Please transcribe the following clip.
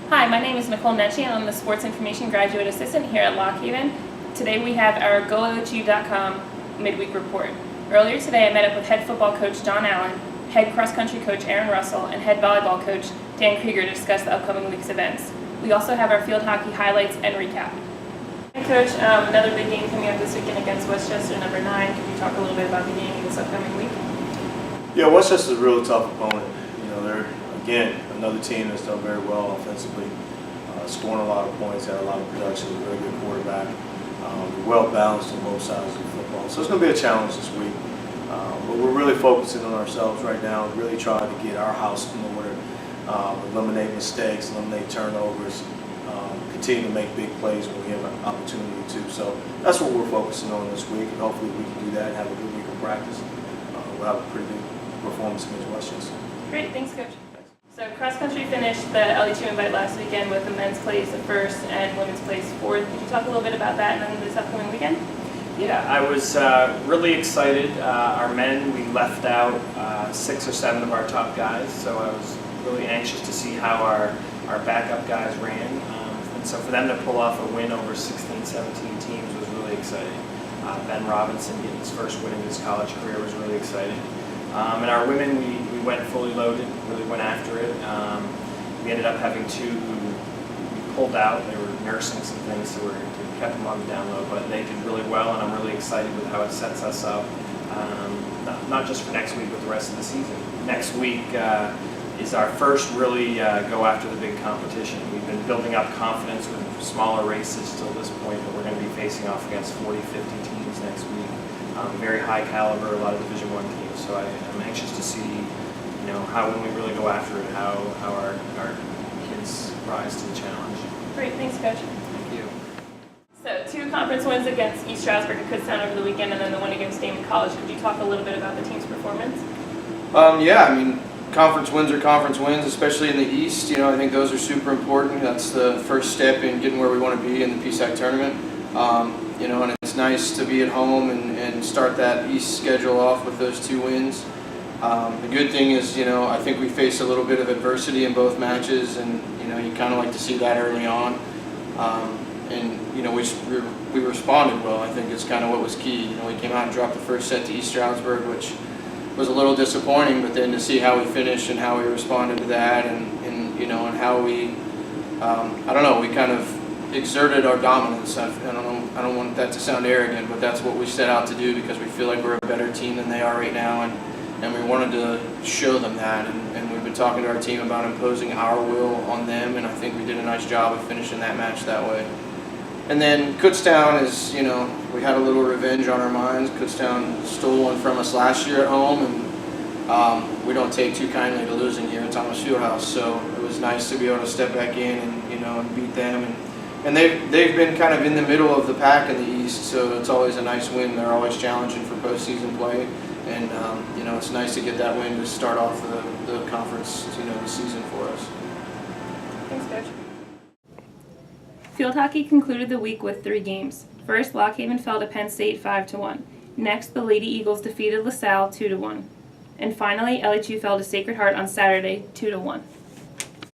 Hi, my name is Nicole Netchie and I'm the Sports Information Graduate Assistant here at Lock Haven. Today we have our GoLHU.com midweek report. Earlier today I met up with head football coach John Allen, head cross-country coach Aaron Russell, and head volleyball coach Dan Kreiger to discuss the upcoming week's events. We also have our field hockey highlights and recap. Hey Coach, another big game coming up this weekend against Westchester, number 9. Could you talk a little bit about the game this upcoming week? Yeah, Westchester's a really tough opponent. You know, they're, again, another team that's done very well offensively, scoring a lot of points, had a lot of production, a very good quarterback, well balanced on both sides of the football. So it's going to be a challenge this week. But we're really focusing on ourselves right now, really trying to get our house in order, eliminate mistakes, eliminate turnovers, continue to make big plays when we have an opportunity to. So that's what we're focusing on this week, and hopefully we can do that and have a good week of practice. We'll have a pretty good performance against Westchester. Great, thanks Coach. So cross country finished the LHU invite last weekend with the men's place at first and women's place fourth. Could you talk a little bit about that and then this upcoming weekend? Yeah, I was really excited. Our men, we left out 6 or 7 of our top guys, so I was really anxious to see how our backup guys ran. And so for them to pull off a win over 16, 17 teams was really exciting. Ben Robinson getting his first win in his college career was really exciting. And our women, we went fully loaded, really went after it. We ended up having 2 who we pulled out. They were nursing some things, so we kept them on the down low, but they did really well, and I'm really excited with how it sets us up, not just for next week, but the rest of the season. Next week is our first really go after the big competition. We've been building up confidence with smaller races till this point, but we're going to be facing off against 40, 50 teams next week. Very high caliber, a lot of Division I teams, so I'm anxious to see, how when we really go after it, how our kids rise to the challenge. Great, thanks Coach. Thank you. So 2 conference wins against East Stroudsburg and Kutztown over the weekend, and then the one against Damon College. Could you talk a little bit about the team's performance? Yeah, I mean, conference wins are conference wins, especially in the East. I think those are super important. That's the first step in getting where we want to be in the PSAC tournament. And it's nice to be at home and start that East schedule off with those 2 wins. The good thing is, I think we faced a little bit of adversity in both matches, and you kind of like to see that early on. We responded well. I think it's kind of what was key. We came out and dropped the first set to East Stroudsburg, which was a little disappointing, but then to see how we finished and how we responded to that, and how we, we kind of exerted our dominance. I don't want that to sound arrogant, but that's what we set out to do because we feel like we're a better team than they are right now, and we wanted to show them that, and we've been talking to our team about imposing our will on them, and I think we did a nice job of finishing that match that way. And then Kutztown is, we had a little revenge on our minds. Kutztown stole one from us last year at home, and we don't take too kindly to losing here at Thomas Fieldhouse, so it was nice to be able to step back in and beat them. And they've been kind of in the middle of the pack in the East, so it's always a nice win. They're always challenging for postseason play, and it's nice to get that win to start off the conference, the season for us. Thanks, Coach. Field hockey concluded the week with 3 games. First, Lock Haven fell to Penn State 5-1. Next, the Lady Eagles defeated LaSalle 2-1. And finally, LHU fell to Sacred Heart on Saturday 2-1.